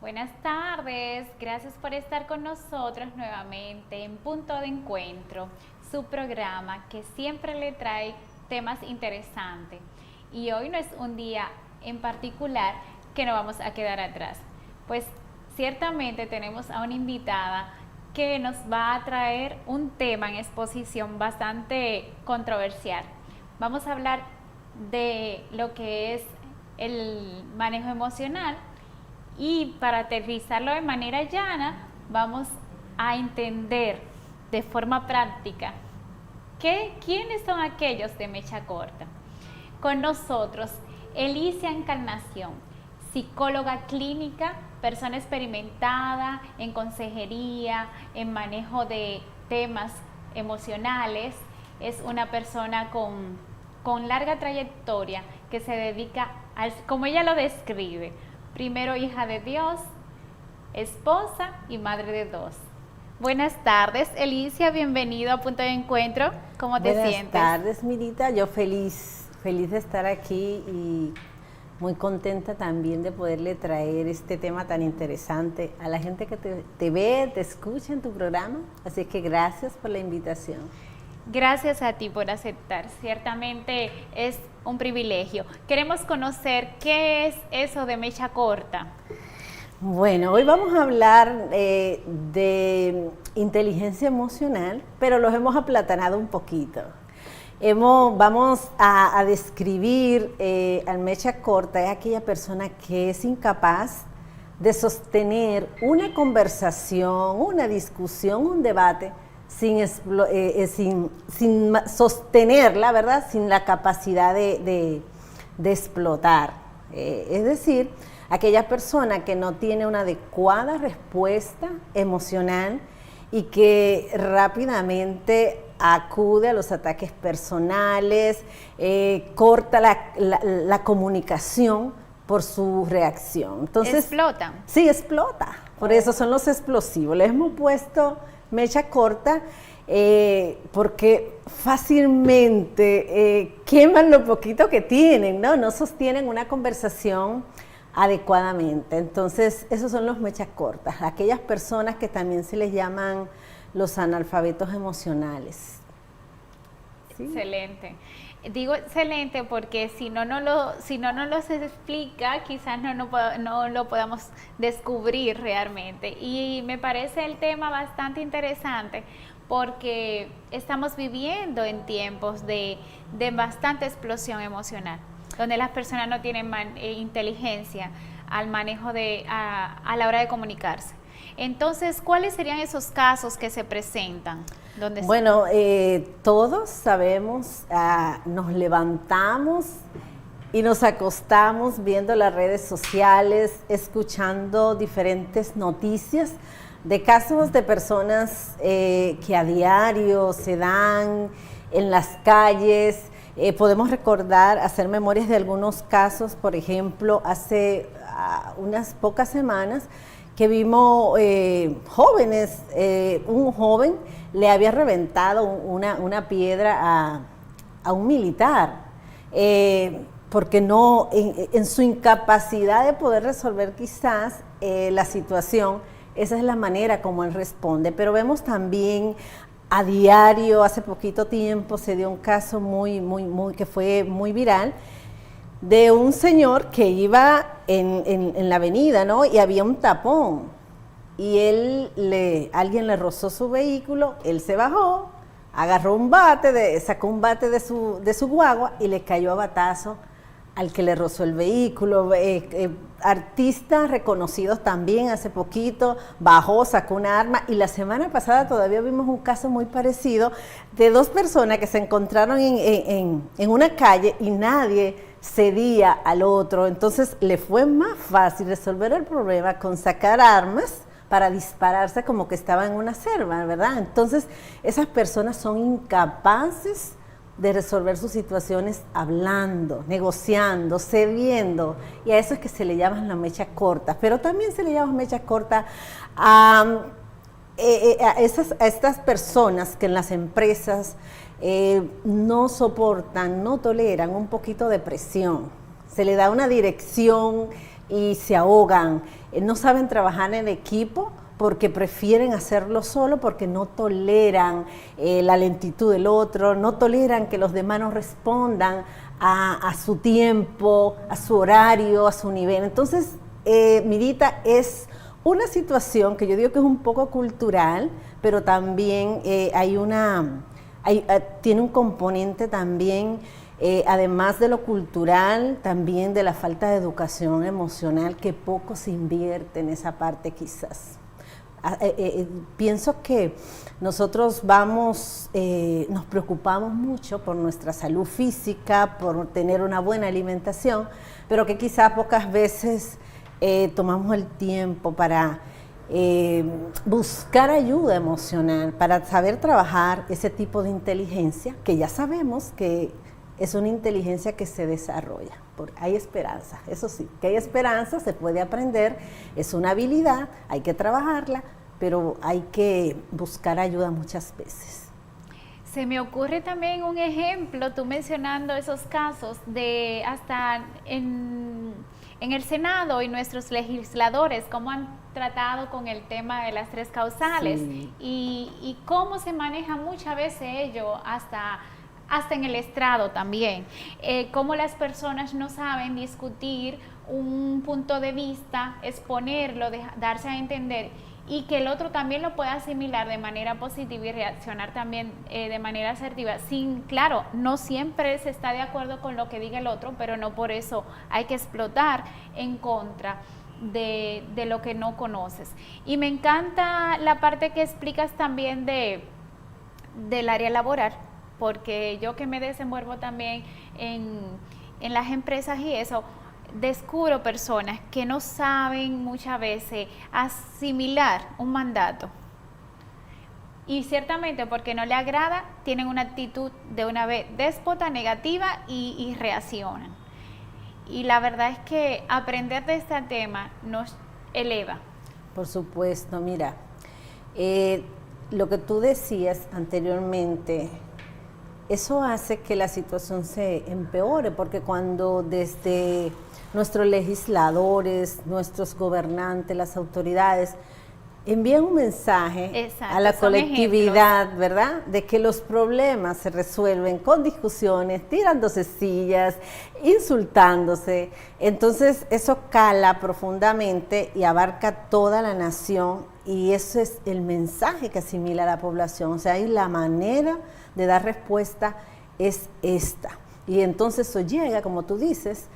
Buenas tardes, gracias por estar con nosotros nuevamente en Punto de Encuentro, su programa que siempre le trae temas interesantes. Y hoy no es un día en particular que no vamos a quedar atrás, pues ciertamente tenemos a una invitada que nos va a traer un tema en exposición bastante controversial. Vamos a hablar de lo que es el manejo emocional. Y para aterrizarlo de manera llana, vamos a entender de forma práctica quiénes son aquellos de mecha corta. Con nosotros, Elicia Encarnación, psicóloga clínica, persona experimentada en consejería, en manejo de temas emocionales. Es una persona con larga trayectoria que se dedica, como ella lo describe, primero hija de Dios, esposa y madre de dos. Buenas tardes, Elicia, bienvenido a Punto de Encuentro. ¿Cómo te sientes? Buenas tardes, Mirita. Yo feliz de estar aquí y muy contenta también de poderle traer este tema tan interesante a la gente que te ve, te escucha en tu programa. Así que gracias por la invitación. Gracias a ti por aceptar, ciertamente es un privilegio. Queremos conocer qué es eso de mecha corta. Bueno, hoy vamos a hablar de inteligencia emocional, pero los hemos aplatanado un poquito. Vamos a describir al mecha corta, es aquella persona que es incapaz de sostener una conversación, una discusión, un debate, sin sostenerla, ¿verdad? Sin la capacidad de explotar. Es decir, aquella persona que no tiene una adecuada respuesta emocional y que rápidamente acude a los ataques personales, corta la comunicación por su reacción. Entonces, ¿explotan? Sí, explota. Por eso son los explosivos. Les hemos puesto mecha corta porque fácilmente queman lo poquito que tienen, ¿no? No sostienen una conversación adecuadamente. Entonces, esos son los mechas cortas, aquellas personas que también se les llaman los analfabetos emocionales. ¿Sí? Excelente. Digo excelente porque si no nos lo explica, quizás no lo podamos descubrir realmente. Y me parece el tema bastante interesante porque estamos viviendo en tiempos de bastante explosión emocional, donde las personas no tienen inteligencia al manejo a la hora de comunicarse. Entonces, ¿cuáles serían esos casos que se presentan? Bueno, todos sabemos, nos levantamos y nos acostamos viendo las redes sociales, escuchando diferentes noticias de casos de personas que a diario se dan en las calles. Podemos recordar, hacer memorias de algunos casos, por ejemplo, hace unas pocas semanas, que vimos jóvenes, un joven le había reventado una piedra a un militar, porque no, en su incapacidad de poder resolver quizás la situación, esa es la manera como él responde. Pero vemos también a diario, hace poquito tiempo se dio un caso que fue muy viral, de un señor que iba en la avenida, ¿no? Y había un tapón y alguien le rozó su vehículo, él se bajó, agarró sacó un bate de su guagua y le cayó a batazo al que le rozó el vehículo. Artistas reconocidos también hace poquito, bajó, sacó una arma, y la semana pasada todavía vimos un caso muy parecido de dos personas que se encontraron en una calle y nadie cedía al otro. Entonces le fue más fácil resolver el problema con sacar armas para dispararse como que estaba en una selva, ¿verdad? Entonces esas personas son incapaces de resolver sus situaciones hablando, negociando, cediendo, y a eso es que se le llaman las mechas cortas. Pero también se le llama mechas cortas a estas personas que en las empresas no soportan, no toleran un poquito de presión. Se le da una dirección, y se ahogan, no saben trabajar en equipo porque prefieren hacerlo solo, porque no toleran la lentitud del otro, no toleran que los demás no respondan a su tiempo, a su horario, a su nivel. Entonces, Mirita, es una situación que yo digo que es un poco cultural, pero también tiene un componente también, además de lo cultural, también de la falta de educación emocional, que poco se invierte en esa parte quizás. Pienso que nosotros nos preocupamos mucho por nuestra salud física, por tener una buena alimentación, pero que quizás pocas veces tomamos el tiempo para buscar ayuda emocional, para saber trabajar ese tipo de inteligencia, que ya sabemos que es una inteligencia que se desarrolla. Hay esperanza, eso sí, que hay esperanza, se puede aprender, es una habilidad, hay que trabajarla, pero hay que buscar ayuda muchas veces. Se me ocurre también un ejemplo, tú mencionando esos casos de hasta en el Senado y nuestros legisladores, cómo han tratado con el tema de las 3 causales, sí. y cómo se maneja muchas veces ello hasta en el estrado también, cómo las personas no saben discutir un punto de vista, exponerlo, darse a entender, y que el otro también lo pueda asimilar de manera positiva y reaccionar también de manera asertiva. Claro, no siempre se está de acuerdo con lo que diga el otro, pero no por eso hay que explotar en contra de lo que no conoces. Y me encanta la parte que explicas también del área laboral, porque yo que me desenvuelvo también en las empresas y eso, descubro personas que no saben muchas veces asimilar un mandato, y ciertamente porque no le agrada tienen una actitud de una vez déspota, negativa, y reaccionan. Y la verdad es que aprender de este tema nos eleva. Por supuesto, mira, lo que tú decías anteriormente, eso hace que la situación se empeore, porque cuando desde nuestros legisladores, nuestros gobernantes, las autoridades, envían un mensaje a la colectividad, ¿verdad?, de que los problemas se resuelven con discusiones, tirándose sillas, insultándose. Entonces eso cala profundamente y abarca toda la nación, y eso es el mensaje que asimila la población. O sea, ahí la manera de dar respuesta es esta. Y entonces eso llega, como tú dices,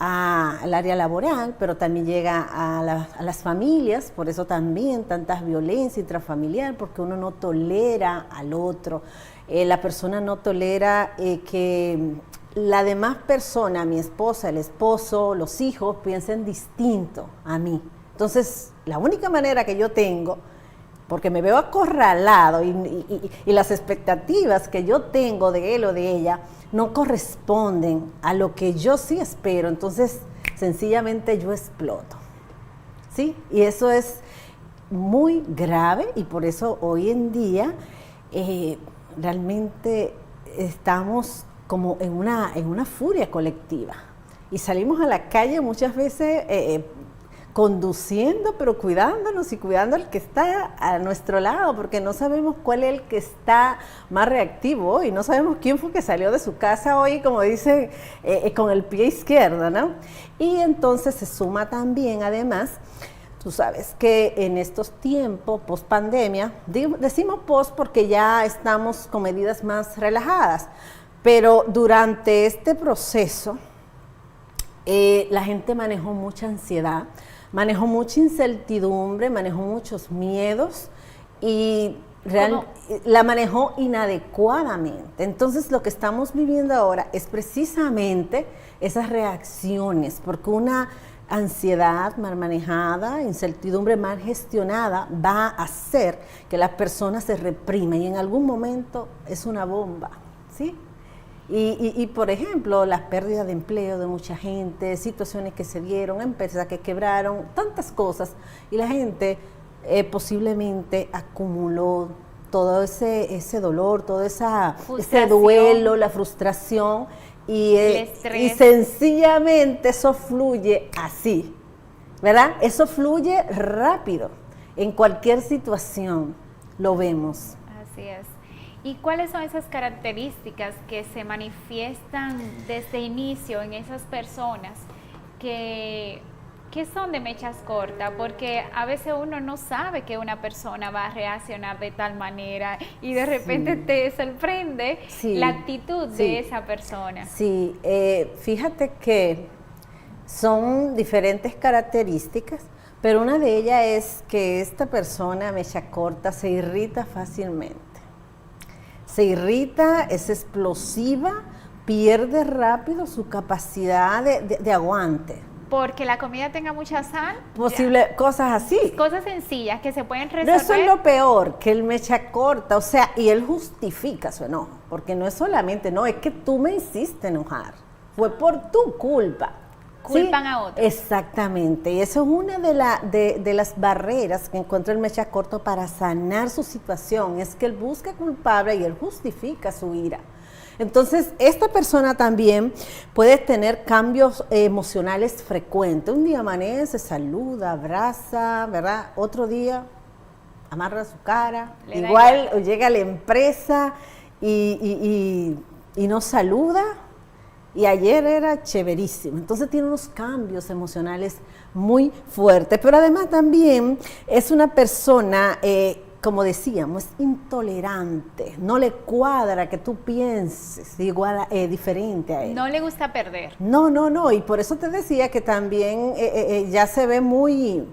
al área laboral, pero también llega a las familias, por eso también tantas violencia intrafamiliar, porque uno no tolera al otro, la persona no tolera que la demás persona, mi esposa, el esposo, los hijos, piensen distinto a mí. Entonces, la única manera que yo tengo, porque me veo acorralado y las expectativas que yo tengo de él o de ella no corresponden a lo que yo sí espero, entonces sencillamente yo exploto, ¿sí? Y eso es muy grave, y por eso hoy en día realmente estamos como en una furia colectiva, y salimos a la calle muchas veces conduciendo, pero cuidándonos y cuidando al que está a nuestro lado, porque no sabemos cuál es el que está más reactivo hoy, no sabemos quién fue que salió de su casa hoy, como dicen, con el pie izquierdo, ¿no? Y entonces se suma también, además, tú sabes que en estos tiempos, post pandemia, decimos post porque ya estamos con medidas más relajadas, pero durante este proceso la gente manejó mucha ansiedad, manejó mucha incertidumbre, manejó muchos miedos y la manejó inadecuadamente. Entonces lo que estamos viviendo ahora es precisamente esas reacciones, porque una ansiedad mal manejada, incertidumbre mal gestionada va a hacer que las personas se repriman, y en algún momento es una bomba, ¿sí? Y por ejemplo, las pérdidas de empleo de mucha gente, situaciones que se dieron, empresas que quebraron, tantas cosas, y la gente posiblemente acumuló todo ese dolor, todo ese duelo, la frustración, y sencillamente eso fluye así, ¿verdad? Eso fluye rápido, en cualquier situación lo vemos. Así es. ¿Y cuáles son esas características que se manifiestan desde inicio en esas personas que son de mechas cortas? Porque a veces uno no sabe que una persona va a reaccionar de tal manera y de repente te sorprende la actitud de esa persona. Sí, fíjate que son diferentes características, pero una de ellas es que esta persona mecha corta se irrita fácilmente. Se irrita, es explosiva, pierde rápido su capacidad de aguante. Porque la comida tenga mucha sal. Posible, cosas así. Cosas sencillas que se pueden resolver. No, eso es lo peor, que él mecha corta, o sea, y él justifica su enojo, porque no es solamente, no, es que tú me hiciste enojar, fue por tu culpa. Culpan ¿sí? a otros. Exactamente, y eso es una de las barreras que encuentra el mecha corto para sanar su situación, es que él busca culpable y él justifica su ira. Entonces, esta persona también puede tener cambios emocionales frecuentes. Un día amanece, saluda, abraza, ¿verdad? Otro día amarra su cara. Igual llega a la empresa y no saluda. Y ayer era chéverísimo. Entonces tiene unos cambios emocionales muy fuertes. Pero además también es una persona, como decíamos, es intolerante. No le cuadra que tú pienses igual, diferente a él. No le gusta perder. No. Y por eso te decía que también ya se ve muy...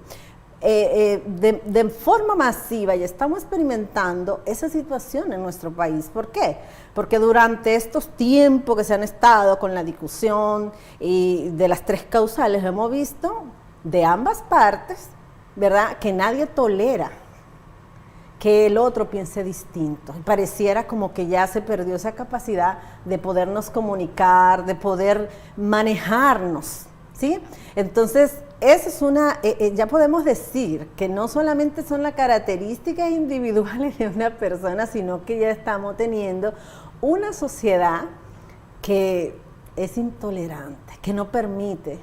de forma masiva y estamos experimentando esa situación en nuestro país. ¿Por qué? Porque durante estos tiempos que se han estado con la discusión y de las tres causales hemos visto de ambas partes, ¿verdad? Que nadie tolera que el otro piense distinto. Y pareciera como que ya se perdió esa capacidad de podernos comunicar, de poder manejarnos, ¿sí? Entonces, esa es una, ya podemos decir que no solamente son las características individuales de una persona, sino que ya estamos teniendo una sociedad que es intolerante, que no permite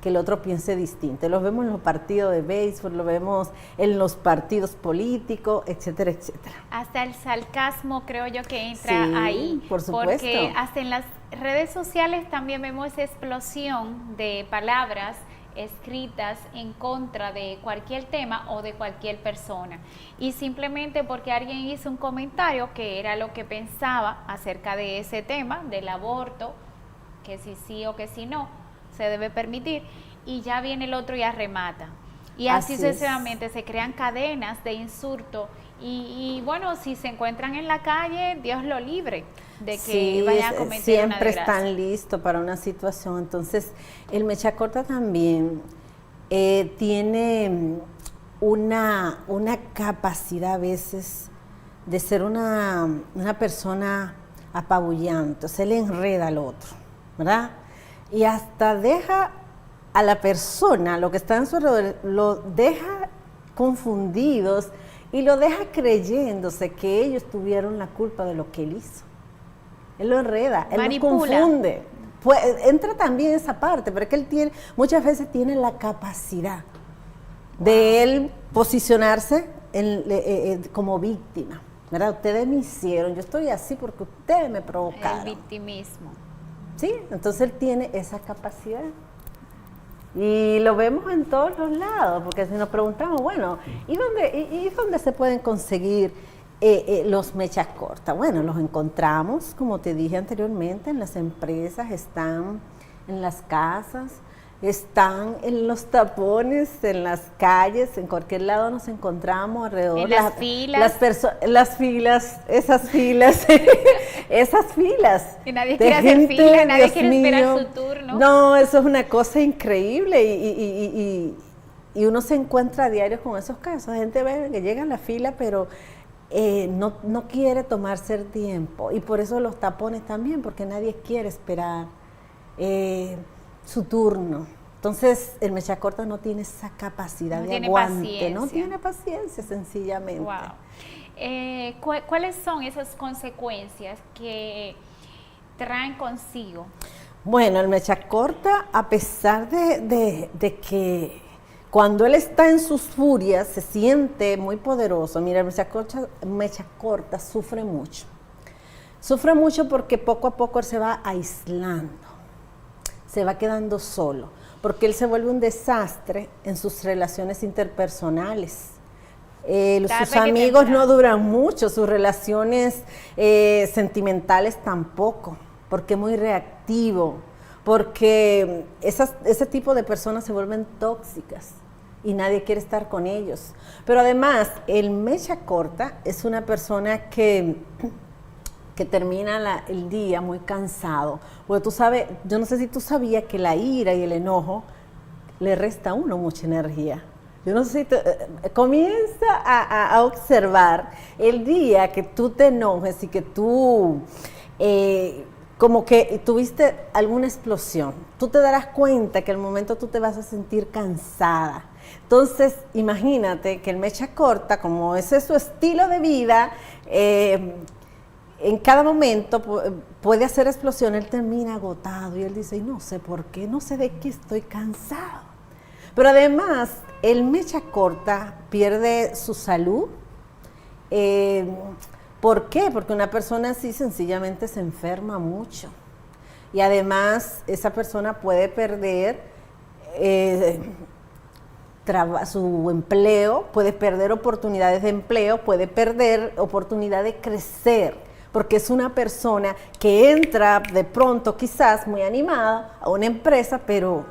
que el otro piense distinto. Lo vemos en los partidos de béisbol, lo vemos en los partidos políticos, etcétera, etcétera. Hasta el sarcasmo creo yo que entra ahí. Por supuesto. Porque hasta en las redes sociales también vemos esa explosión de palabras escritas en contra de cualquier tema o de cualquier persona, y simplemente porque alguien hizo un comentario que era lo que pensaba acerca de ese tema del aborto, que si sí o que si no se debe permitir, y ya viene el otro y arremata, y así sucesivamente se crean cadenas de insulto. Y bueno, si se encuentran en la calle, Dios lo libre de que vayan a cometer siempre una desgracia. Están listos para una situación. Entonces, el mecha corta también tiene una capacidad a veces de ser una persona apabullante. Se le enreda al otro, ¿verdad? Y hasta deja a la persona, lo que está en su alrededor, lo deja confundidos y lo deja creyéndose que ellos tuvieron la culpa de lo que él hizo. Él lo enreda, él lo confunde. Pues, entra también esa parte, pero es que él muchas veces tiene la capacidad de él posicionarse como víctima, ¿verdad? Ustedes me hicieron, yo estoy así porque ustedes me provocaron. El victimismo. Sí, entonces él tiene esa capacidad. Y lo vemos en todos los lados, porque si nos preguntamos, bueno, ¿y dónde se pueden conseguir los mechas cortas? Bueno, los encontramos, como te dije anteriormente, en las empresas, están en las casas, están en los tapones, en las calles, en cualquier lado nos encontramos alrededor. En las filas. Las filas, esas filas, esas filas. Y nadie quiere hacer fila, nadie quiere esperar su turno. No, eso es una cosa increíble y uno se encuentra a diario con esos casos. Gente ve que llega a la fila, pero no quiere tomarse el tiempo. Y por eso los tapones también, porque nadie quiere esperar su turno. Entonces, el mecha corta no tiene esa capacidad de aguante, no tiene paciencia sencillamente. Wow. ¿Cuáles son esas consecuencias que traen consigo? Bueno, el mecha corta, a pesar de que Cuando él está en sus furias, se siente muy poderoso. Mira, el mecha corta sufre mucho. Sufre mucho porque poco a poco él se va aislando, se va quedando solo, porque él se vuelve un desastre en sus relaciones interpersonales. Sus amigos no duran mucho, sus relaciones sentimentales tampoco, porque es muy reactivo, porque ese tipo de personas se vuelven tóxicas y nadie quiere estar con ellos. Pero además, el mecha corta es una persona que termina el día muy cansado. Porque tú sabes, yo no sé si tú sabías que la ira y el enojo le resta a uno mucha energía. Yo no sé si comienza a observar el día que tú te enojes y que tú como que tuviste alguna explosión. Tú te darás cuenta que al momento tú te vas a sentir cansada. Entonces, imagínate que el mecha corta, como ese es su estilo de vida, en cada momento puede hacer explosión, él termina agotado y él dice, no sé por qué, no sé de qué estoy cansado. Pero además, el mecha corta pierde su salud. ¿Por qué? Porque una persona así sencillamente se enferma mucho. Y además, esa persona puede perder su empleo, puede perder oportunidades de empleo, puede perder oportunidad de crecer. Porque es una persona que entra de pronto quizás muy animada a una empresa, pero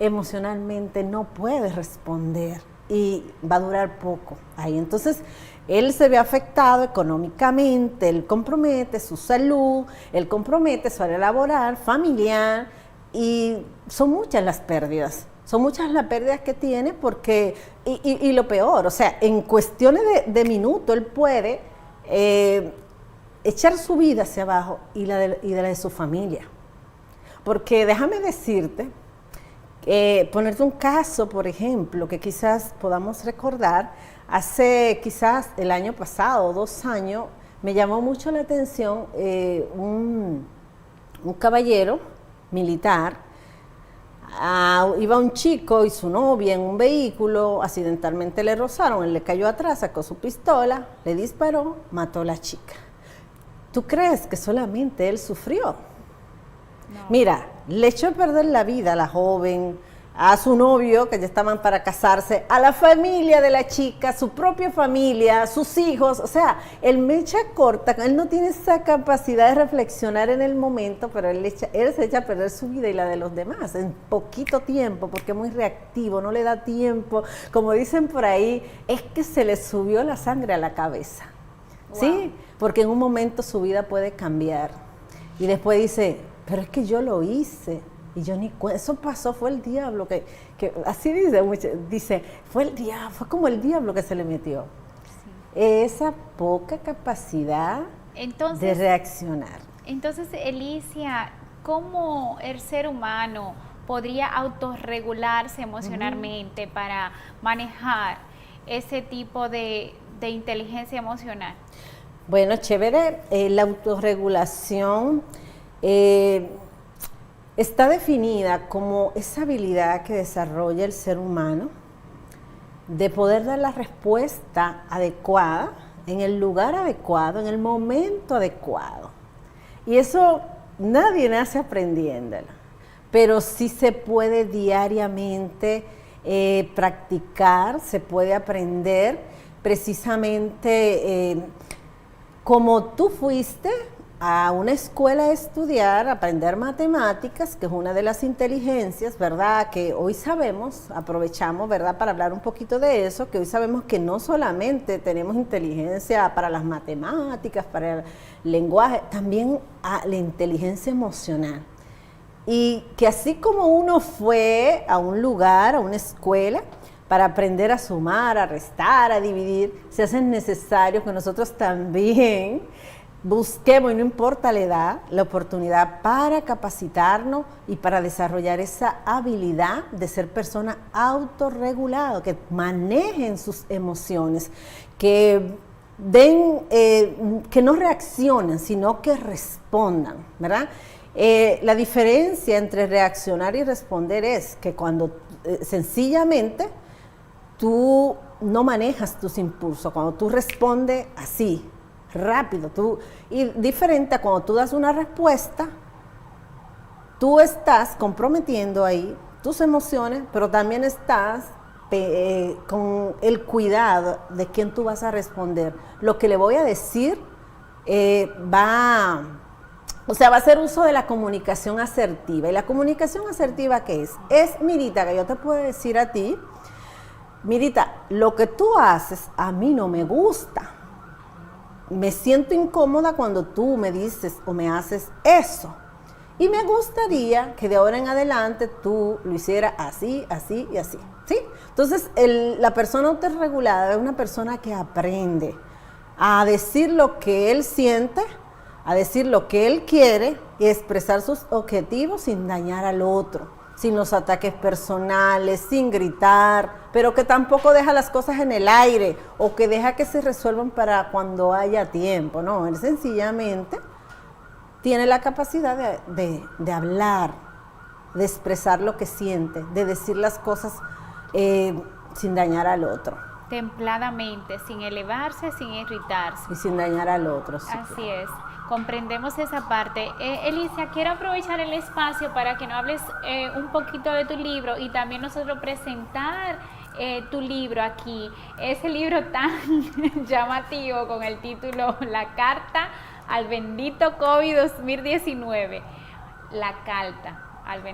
emocionalmente no puede responder y va a durar poco ahí. Entonces, él se ve afectado económicamente, él compromete su salud, él compromete su área laboral, familiar, y son muchas las pérdidas. Son muchas las pérdidas que tiene porque, y lo peor, o sea, en cuestiones de minutos él puede echar su vida hacia abajo y la de su familia. Porque déjame decirte, ponerte un caso, por ejemplo, que quizás podamos recordar, hace quizás el año pasado, 2 años, me llamó mucho la atención un caballero militar. Iba un chico y su novia en un vehículo, accidentalmente le rozaron, él le cayó atrás, sacó su pistola, le disparó, mató a la chica. ¿Tú crees que solamente él sufrió? No. Mira, le echó a perder la vida a la joven, a su novio, que ya estaban para casarse, a la familia de la chica, su propia familia, sus hijos. O sea, el mecha corta, él no tiene esa capacidad de reflexionar en el momento, pero él se echa a perder su vida y la de los demás en poquito tiempo, porque es muy reactivo, no le da tiempo. Como dicen por ahí, es que se le subió la sangre a la cabeza. Wow. ¿Sí? Porque en un momento su vida puede cambiar. Y después dice, pero es que yo lo hice. Y yo ni cuenta, eso pasó, fue el diablo que así dice, fue como el diablo que se le metió. Sí. Esa poca capacidad de reaccionar. Entonces, Elicia, ¿cómo el ser humano podría autorregularse emocionalmente para manejar ese tipo de inteligencia emocional? Bueno, chévere, la autorregulación está definida como esa habilidad que desarrolla el ser humano de poder dar la respuesta adecuada, en el lugar adecuado, en el momento adecuado. Y eso nadie nace aprendiéndolo, pero sí se puede diariamente practicar, se puede aprender precisamente como tú fuiste a una escuela a estudiar, a aprender matemáticas, que es una de las inteligencias, ¿verdad? Que hoy sabemos, aprovechamos, ¿verdad? Para hablar un poquito de eso, que hoy sabemos que no solamente tenemos inteligencia para las matemáticas, para el lenguaje, también la inteligencia emocional. Y que así como uno fue a un lugar, a una escuela, para aprender a sumar, a restar, a dividir, se hace necesario que nosotros también busquemos, y no importa la edad, la oportunidad para capacitarnos y para desarrollar esa habilidad de ser personas autorreguladas, que manejen sus emociones, que que no reaccionen, sino que respondan, ¿verdad? La diferencia entre reaccionar y responder es que cuando sencillamente tú no manejas tus impulsos, cuando tú respondes así, rápido, y diferente a cuando tú das una respuesta, tú estás comprometiendo ahí tus emociones, pero también estás con el cuidado de quién tú vas a responder. Lo que le voy a decir va a hacer uso de la comunicación asertiva. ¿Y la comunicación asertiva qué es? Es, Mirita, que yo te puedo decir a ti, Mirita, lo que tú haces a mí no me gusta. Me siento incómoda cuando tú me dices o me haces eso. Y me gustaría que de ahora en adelante tú lo hicieras así, así y así. ¿Sí? Entonces, la persona autorregulada es una persona que aprende a decir lo que él siente, a decir lo que él quiere y expresar sus objetivos sin dañar al otro, sin los ataques personales, sin gritar, pero que tampoco deja las cosas en el aire o que deja que se resuelvan para cuando haya tiempo. No, él sencillamente tiene la capacidad de hablar, de expresar lo que siente, de decir las cosas sin dañar al otro. Templadamente, sin elevarse, sin irritarse. Y sin dañar al otro. Sí, así claro. es, comprendemos esa parte. Elicia, quiero aprovechar el espacio para que nos hables un poquito de tu libro y también nosotros presentar tu libro aquí. Ese libro tan llamativo con el título La Carta al Bendito COVID 2019. La carta.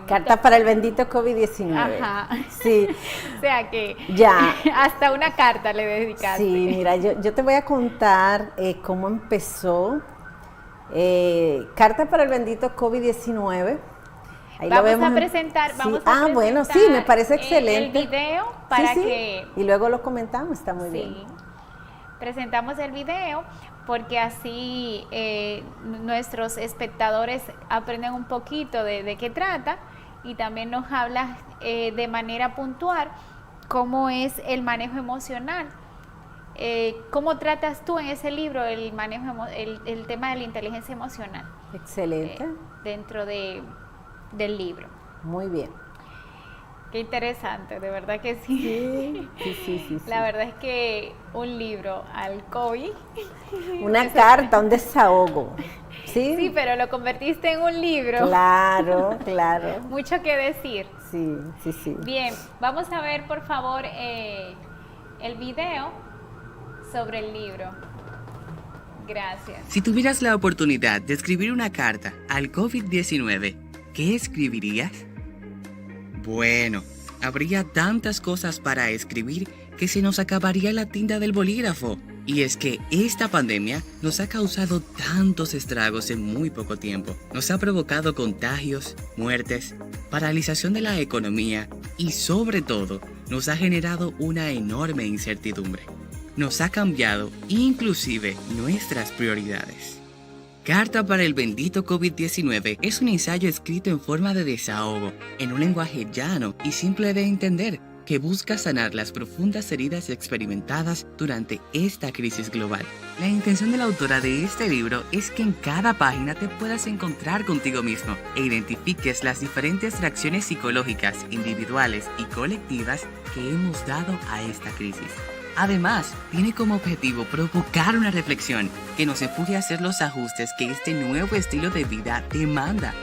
Carta para el bendito COVID-19. Ajá. Sí. O sea que ya. Hasta una carta le dedicaste. Sí, mira, yo te voy a contar cómo empezó. Carta para el bendito COVID-19. Ahí vamos a presentar. Bueno, sí, me parece excelente. El video para sí. que... Y luego lo comentamos, está muy bien. Presentamos el video porque así nuestros espectadores aprenden un poquito de qué trata y también nos habla de manera puntual cómo es el manejo emocional. ¿Cómo tratas tú en ese libro el manejo el tema de la inteligencia emocional? Excelente. Dentro del libro. Muy bien. Qué interesante, de verdad que sí. Sí. La verdad es que un libro al COVID. Una carta, un desahogo. Sí, pero lo convertiste en un libro. Claro. Mucho que decir. Sí. Bien, vamos a ver por favor el video sobre el libro. Gracias. Si tuvieras la oportunidad de escribir una carta al COVID-19, ¿qué escribirías? Bueno, habría tantas cosas para escribir que se nos acabaría la tinta del bolígrafo. Y es que esta pandemia nos ha causado tantos estragos en muy poco tiempo. Nos ha provocado contagios, muertes, paralización de la economía y sobre todo nos ha generado una enorme incertidumbre. Nos ha cambiado inclusive nuestras prioridades. Carta para el bendito COVID-19 es un ensayo escrito en forma de desahogo, en un lenguaje llano y simple de entender, que busca sanar las profundas heridas experimentadas durante esta crisis global. La intención de la autora de este libro es que en cada página te puedas encontrar contigo mismo e identifiques las diferentes reacciones psicológicas, individuales y colectivas que hemos dado a esta crisis. Además, tiene como objetivo provocar una reflexión que nos empuje a hacer los ajustes que este nuevo estilo de vida demanda.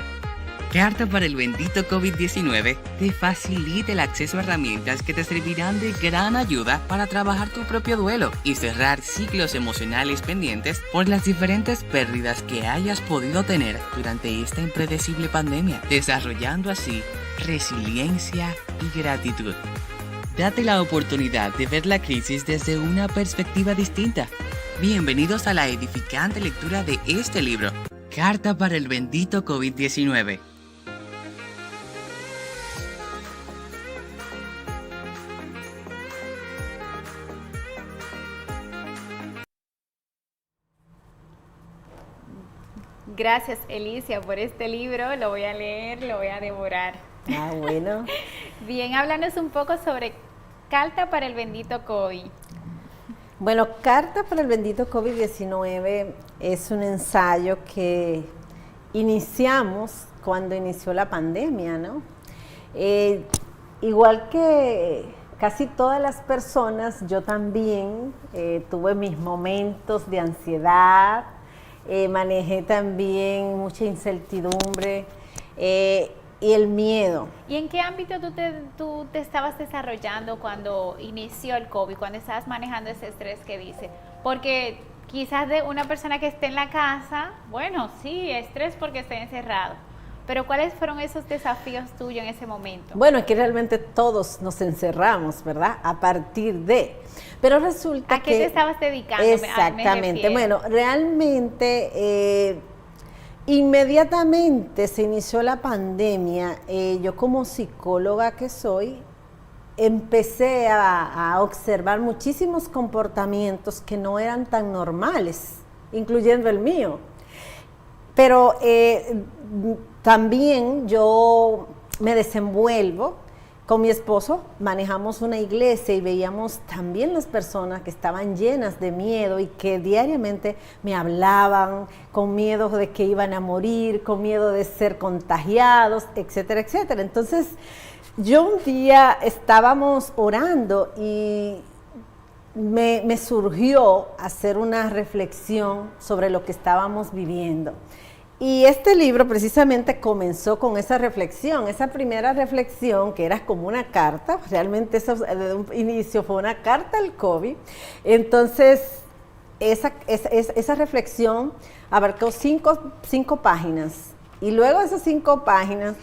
Carta para el bendito COVID-19 te facilita el acceso a herramientas que te servirán de gran ayuda para trabajar tu propio duelo y cerrar ciclos emocionales pendientes por las diferentes pérdidas que hayas podido tener durante esta impredecible pandemia, desarrollando así resiliencia y gratitud. Date la oportunidad de ver la crisis desde una perspectiva distinta. Bienvenidos a la edificante lectura de este libro, Carta para el bendito COVID-19. Gracias, Elicia, por este libro. Lo voy a leer, lo voy a devorar. Ah, bueno. Bien, háblanos un poco sobre Carta para el bendito COVID. Bueno, Carta para el bendito COVID-19 es un ensayo que iniciamos cuando inició la pandemia, ¿no? igual que casi todas las personas, yo también tuve mis momentos de ansiedad, manejé también mucha incertidumbre y el miedo. ¿Y en qué ámbito tú te estabas desarrollando cuando inició el COVID, cuando estabas manejando ese estrés que dice? Porque quizás de una persona que esté en la casa, bueno, sí, estrés porque esté encerrado. Pero ¿cuáles fueron esos desafíos tuyos en ese momento? Bueno, es que realmente todos nos encerramos, ¿verdad? A partir de... Pero resulta ¿A qué te estabas dedicando? Exactamente. Bueno, realmente inmediatamente se inició la pandemia. Yo como psicóloga que soy, empecé a observar muchísimos comportamientos que no eran tan normales, incluyendo el mío. Pero también yo me desenvuelvo con mi esposo, manejamos una iglesia y veíamos también las personas que estaban llenas de miedo y que diariamente me hablaban con miedo de que iban a morir, con miedo de ser contagiados, etcétera, etcétera. Entonces, yo un día estábamos orando y me surgió hacer una reflexión sobre lo que estábamos viviendo. Y este libro precisamente comenzó con esa reflexión, esa primera reflexión que era como una carta, realmente eso desde un inicio fue una carta al COVID. Entonces, esa reflexión abarcó cinco páginas y luego esas 5 páginas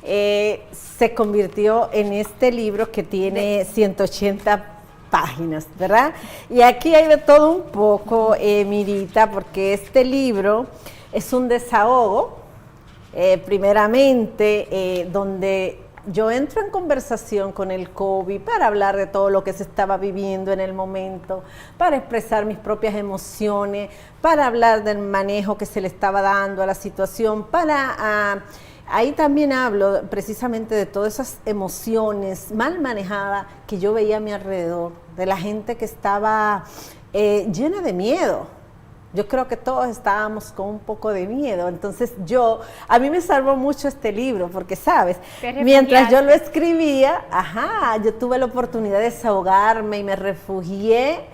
se convirtió en este libro que tiene 180 páginas, ¿verdad? Y aquí hay de todo un poco, Mirita, porque este libro es un desahogo, primeramente, donde yo entro en conversación con el COVID para hablar de todo lo que se estaba viviendo en el momento, para expresar mis propias emociones, para hablar del manejo que se le estaba dando a la situación, ahí también hablo precisamente de todas esas emociones mal manejadas que yo veía a mi alrededor, de la gente que estaba llena de miedo. Yo creo que todos estábamos con un poco de miedo, entonces a mí me salvó mucho este libro, porque sabes, mientras yo lo escribía, yo tuve la oportunidad de desahogarme y me refugié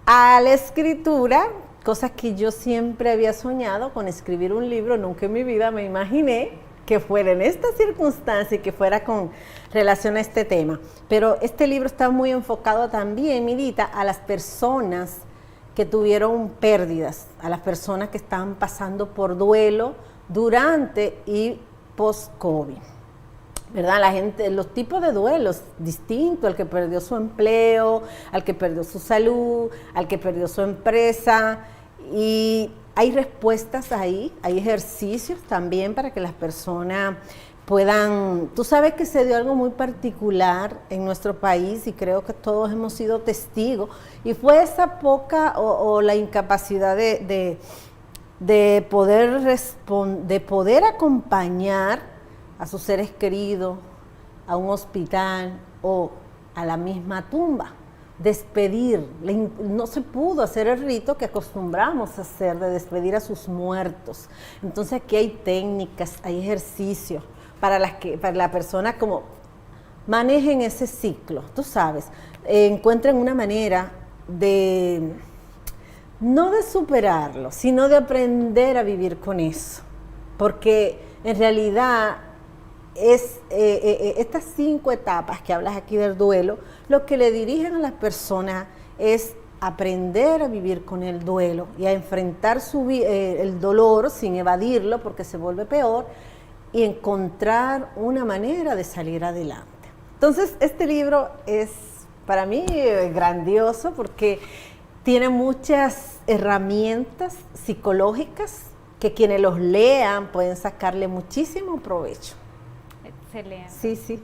a la escritura, cosa que yo siempre había soñado con escribir un libro, nunca en mi vida me imaginé que fuera en esta circunstancia y que fuera con relación a este tema. Pero este libro está muy enfocado también, Mirita, a las personas que tuvieron pérdidas, a las personas que estaban pasando por duelo durante y post-COVID, ¿verdad? La gente, los tipos de duelos distintos, al que perdió su empleo, al que perdió su salud, al que perdió su empresa, y hay respuestas ahí, hay ejercicios también para que las personas puedan, tú sabes que se dio algo muy particular en nuestro país y creo que todos hemos sido testigos, y fue esa poca o la incapacidad de poder acompañar a sus seres queridos a un hospital o a la misma tumba, despedir, no se pudo hacer el rito que acostumbramos a hacer de despedir a sus muertos. Entonces aquí hay técnicas, hay ejercicios para la persona como manejen ese ciclo, tú sabes, encuentren una manera no de superarlo, sino de aprender a vivir con eso, porque en realidad estas 5 etapas que hablas aquí del duelo, lo que le dirigen a las personas es aprender a vivir con el duelo y a enfrentar el dolor sin evadirlo porque se vuelve peor, y encontrar una manera de salir adelante. Entonces, este libro es para mí grandioso porque tiene muchas herramientas psicológicas que quienes los lean pueden sacarle muchísimo provecho. Excelente. Sí.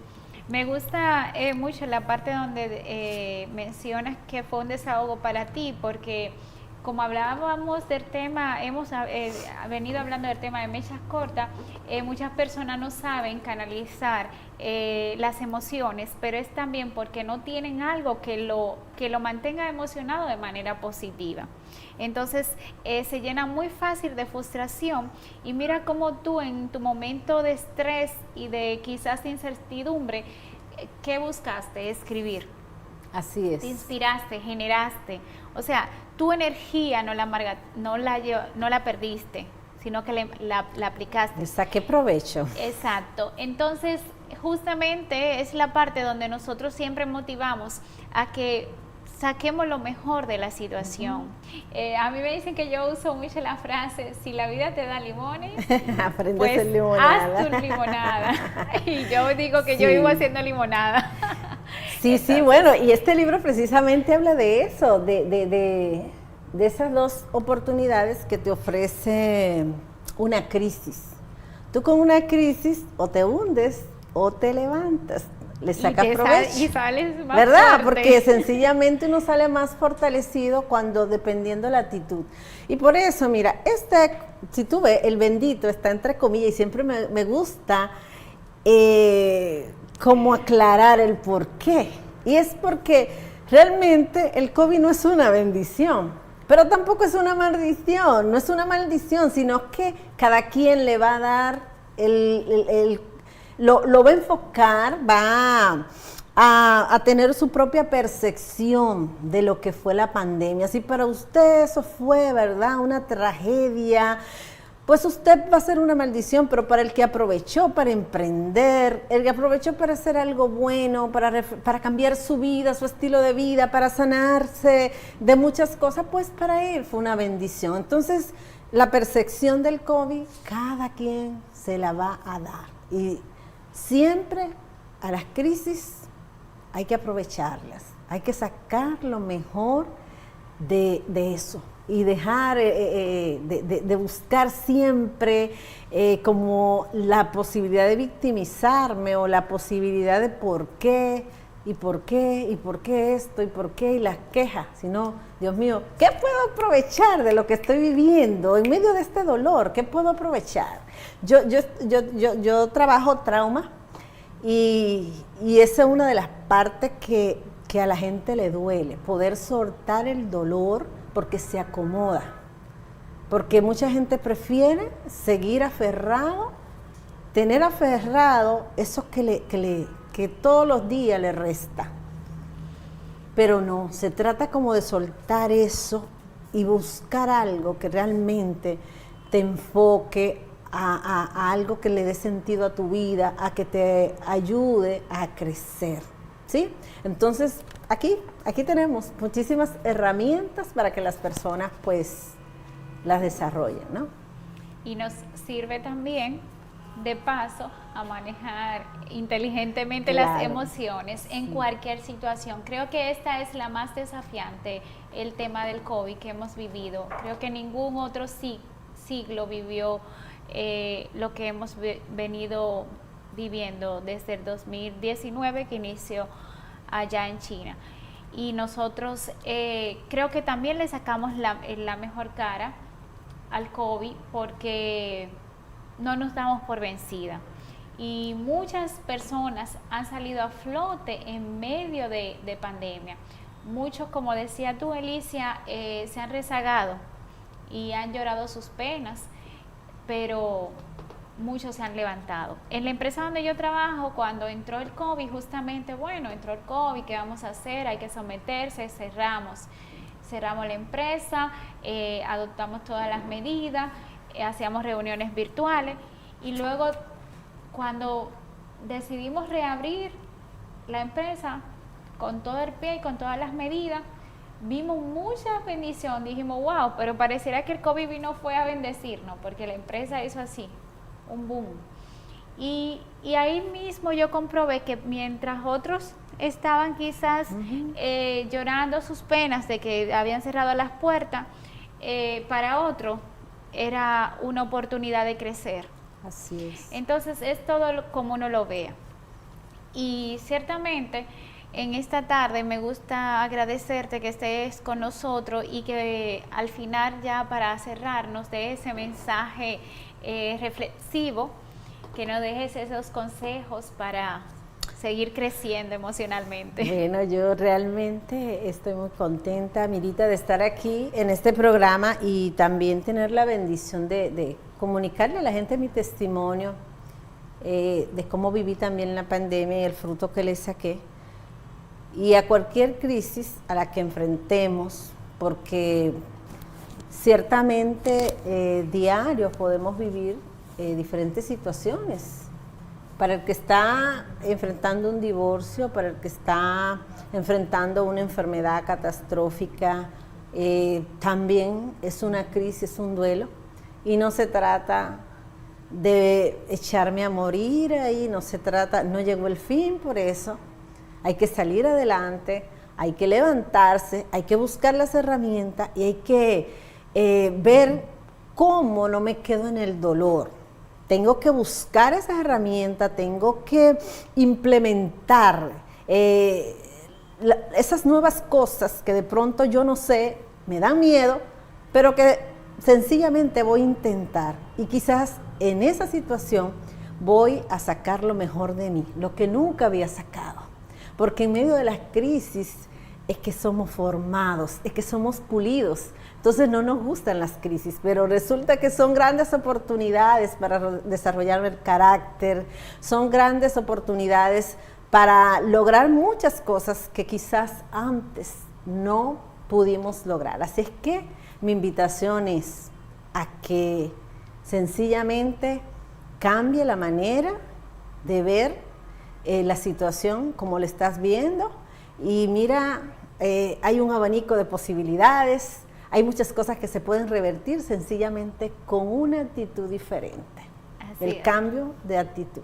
Me gusta mucho la parte donde mencionas que fue un desahogo para ti, porque como hablábamos del tema, hemos venido hablando del tema de mechas cortas, muchas personas no saben canalizar las emociones, pero es también porque no tienen algo que lo mantenga emocionado de manera positiva. Entonces se llena muy fácil de frustración, y mira cómo tú en tu momento de estrés y de quizás incertidumbre ¿qué buscaste? Escribir. Así es. Te inspiraste, generaste. O sea, tu energía no la perdiste, sino que la aplicaste. Le saqué provecho. Exacto. Entonces, justamente es la parte donde nosotros siempre motivamos a que saquemos lo mejor de la situación. A mí me dicen que yo uso mucho la frase, si la vida te da limones, Aprende pues a hacer limonada. haz tu limonada. Y yo digo que yo Sí. vivo haciendo limonada. Sí, sí, bueno, y este libro precisamente habla de eso, de esas dos oportunidades que te ofrece una crisis. Tú con una crisis o te hundes o te levantas, le sacas provecho. Y sales más ¿Verdad? fuerte. Porque sencillamente uno sale más fortalecido cuando dependiendo la actitud. Y por eso, mira, si tú ves, el bendito está entre comillas y siempre me gusta como aclarar el por qué. Y es porque realmente el COVID no es una bendición, pero tampoco es una maldición, no es una maldición, sino que cada quien le va a dar lo va a enfocar, va a tener su propia percepción de lo que fue la pandemia. Si para usted eso fue, ¿verdad?, una tragedia, pues usted va a ser una maldición, pero para el que aprovechó para emprender, el que aprovechó para hacer algo bueno, para cambiar su vida, su estilo de vida, para sanarse de muchas cosas, pues para él fue una bendición. Entonces, la percepción del COVID, cada quien se la va a dar. Y siempre a las crisis hay que aprovecharlas, hay que sacar lo mejor de eso y dejar de buscar siempre como la posibilidad de victimizarme o la posibilidad de por qué y por qué y por qué esto y por qué y las quejas, sino, Dios mío, ¿qué puedo aprovechar de lo que estoy viviendo en medio de este dolor? ¿Qué puedo aprovechar? Yo trabajo trauma y esa es una de las partes que a la gente le duele, poder soltar el dolor porque se acomoda, porque mucha gente prefiere seguir aferrado, tener aferrado eso que todos los días le resta, pero no, se trata como de soltar eso y buscar algo que realmente te enfoque a algo que le dé sentido a tu vida, a que te ayude a crecer, ¿sí? Entonces, aquí tenemos muchísimas herramientas para que las personas pues las desarrollen, ¿no? Y nos sirve también, de paso, a manejar inteligentemente las emociones en cualquier situación. Creo que esta es la más desafiante, el tema del COVID que hemos vivido. Creo que ningún otro siglo vivió lo que hemos venido viviendo desde el 2019 que inició allá en China. Y nosotros creo que también le sacamos la mejor cara al COVID porque no nos damos por vencida. Y muchas personas han salido a flote en medio de pandemia. Muchos, como decía tú, Alicia, se han rezagado y han llorado sus penas, pero muchos se han levantado. En la empresa donde yo trabajo, cuando entró el COVID, justamente, entró el COVID, ¿qué vamos a hacer? Hay que someterse, cerramos la empresa, adoptamos todas las medidas, hacíamos reuniones virtuales y luego cuando decidimos reabrir la empresa con todo el pie y con todas las medidas, vimos mucha bendición, dijimos wow, pero pareciera que el COVID fue a bendecirnos porque la empresa hizo así, un boom. Y ahí mismo yo comprobé que mientras otros estaban quizás llorando sus penas de que habían cerrado las puertas, para otro era una oportunidad de crecer. Así es. Entonces es todo como uno lo vea. Y ciertamente en esta tarde me gusta agradecerte que estés con nosotros y que al final, ya para cerrarnos, de ese mensaje reflexivo, que nos dejes esos consejos para seguir creciendo emocionalmente. Bueno, yo realmente estoy muy contenta, Mirita, de estar aquí en este programa y también tener la bendición de comunicarle a la gente mi testimonio. de cómo viví también la pandemia y el fruto que le saqué. Y a cualquier crisis a la que enfrentemos, porque ciertamente diario podemos vivir diferentes situaciones. Para el que está enfrentando un divorcio, para el que está enfrentando una enfermedad catastrófica, también es una crisis, es un duelo. Y no se trata de echarme a morir ahí, no llegó el fin por eso. Hay que salir adelante, hay que levantarse, hay que buscar las herramientas y hay que ver cómo no me quedo en el dolor. Tengo que buscar esas herramientas, tengo que implementar esas nuevas cosas que de pronto yo no sé, me dan miedo, pero que sencillamente voy a intentar. Y quizás en esa situación voy a sacar lo mejor de mí, lo que nunca había sacado. Porque en medio de las crisis es que somos formados, es que somos pulidos. Entonces no nos gustan las crisis, pero resulta que son grandes oportunidades para desarrollar el carácter, son grandes oportunidades para lograr muchas cosas que quizás antes no pudimos lograr. Así es que mi invitación es a que sencillamente cambie la manera de ver la situación como la estás viendo y mira, hay un abanico de posibilidades. Hay muchas cosas que se pueden revertir sencillamente con una actitud diferente. El cambio de actitud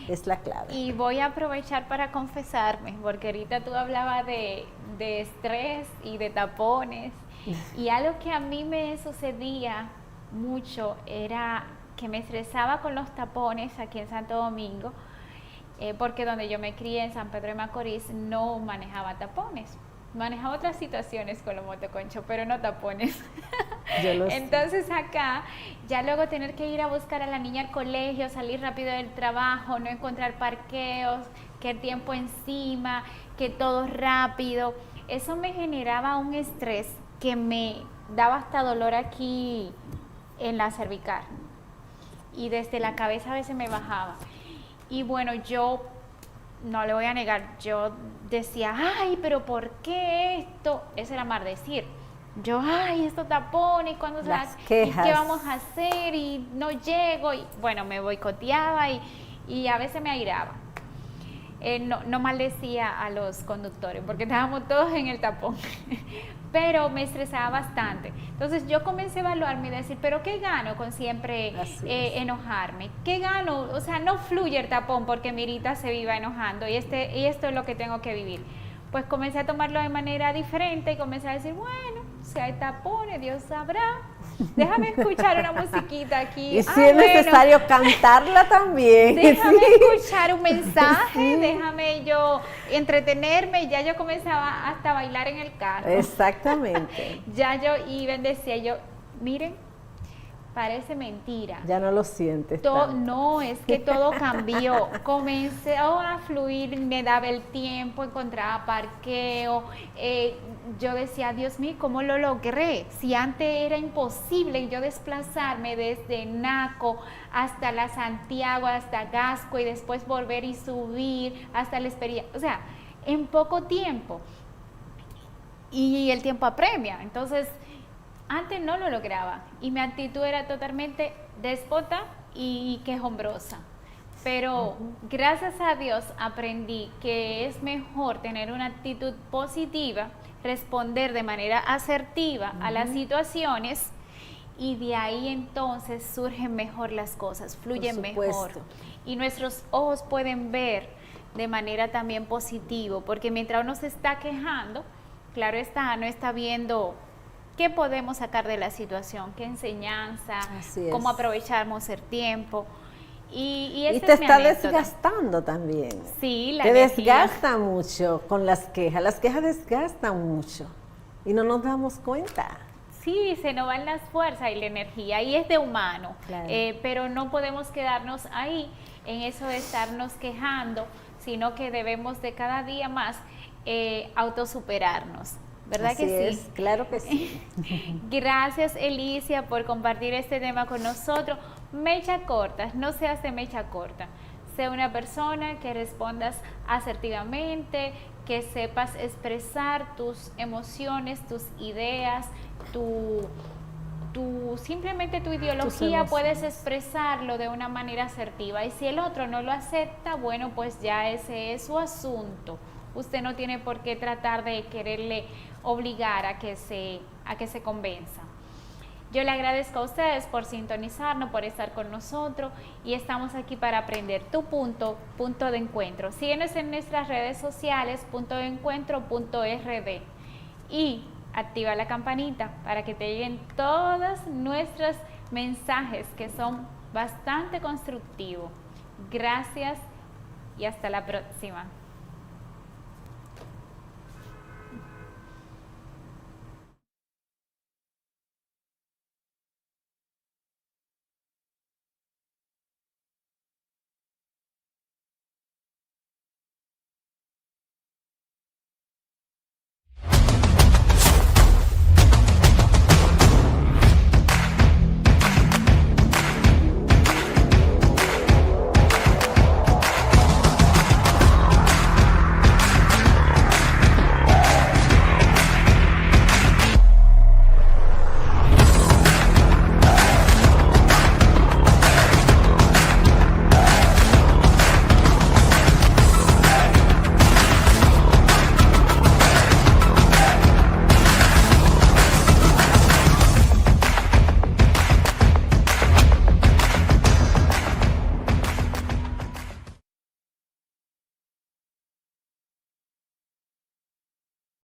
es la clave. Y voy a aprovechar para confesarme, porque ahorita tú hablabas de estrés y de tapones. Y algo que a mí me sucedía mucho era que me estresaba con los tapones aquí en Santo Domingo, porque donde yo me crié en San Pedro de Macorís no manejaba tapones. Manejaba otras situaciones con los motoconchos, pero no tapones. Entonces acá, ya luego tener que ir a buscar a la niña al colegio, salir rápido del trabajo, no encontrar parqueos, que el tiempo encima, que todo rápido, eso me generaba un estrés que me daba hasta dolor aquí en la cervical. Y desde la cabeza a veces me bajaba. Y bueno, yo no le voy a negar, yo decía, ay, pero ¿por qué esto? Ese era mal decir. Yo, ay, esto tapón y cuando las quejas. ¿Y qué vamos a hacer? Y no llego. Y bueno, me boicoteaba y a veces me airaba. No maldecía a los conductores porque estábamos todos en el tapón. Pero me estresaba bastante. Entonces yo comencé a evaluarme y decir, ¿pero qué gano con siempre enojarme? ¿Qué gano? O sea, no fluye el tapón porque Mirita se viva enojando y esto es lo que tengo que vivir. Pues comencé a tomarlo de manera diferente y comencé a decir, bueno, si hay tapones, Dios sabrá. Déjame escuchar una musiquita aquí. Y si es necesario cantarla también. Déjame escuchar un mensaje, déjame yo entretenerme. Y ya yo comenzaba hasta a bailar en el carro. Exactamente. Ya yo iba y decía yo, miren, parece mentira. Ya no lo sientes No, es que todo cambió. Comencé a fluir, me daba el tiempo, encontraba parqueo. Yo decía, Dios mío, ¿cómo lo logré? Si antes era imposible yo desplazarme desde Naco hasta la Santiago, hasta Gasco y después volver y subir hasta la Espería. O sea, en poco tiempo. Y el tiempo apremia. Entonces, antes no lo lograba y mi actitud era totalmente déspota y quejumbrosa. Pero gracias a Dios aprendí que es mejor tener una actitud positiva, responder de manera asertiva a las situaciones y de ahí entonces surgen mejor las cosas, fluyen mejor. Y nuestros ojos pueden ver de manera también positiva, porque mientras uno se está quejando, claro está, no está viendo qué podemos sacar de la situación, qué enseñanza, cómo aprovechamos el tiempo. Y te está desgastando también. Sí, la te energía. Desgasta mucho con las quejas desgastan mucho y no nos damos cuenta. Sí, se nos van las fuerzas y la energía y es de humano, claro. Pero no podemos quedarnos ahí en eso de estarnos quejando, sino que debemos de cada día más autosuperarnos. ¿Verdad Así que es, sí? Claro que sí. Gracias, Elicia, por compartir este tema con nosotros. Mecha corta, no seas de mecha corta. Sé una persona que respondas asertivamente, que sepas expresar tus emociones, tus ideas, simplemente tu ideología puedes expresarlo de una manera asertiva, y si el otro no lo acepta, bueno, pues ya ese es su asunto. Usted no tiene por qué tratar de quererle obligar a que se convenza. Yo le agradezco a ustedes por sintonizarnos, por estar con nosotros, y estamos aquí para aprender tu punto de encuentro. Síguenos en nuestras redes sociales, puntodencuentro.rd, y activa la campanita para que te lleguen todos nuestros mensajes que son bastante constructivos. Gracias y hasta la próxima.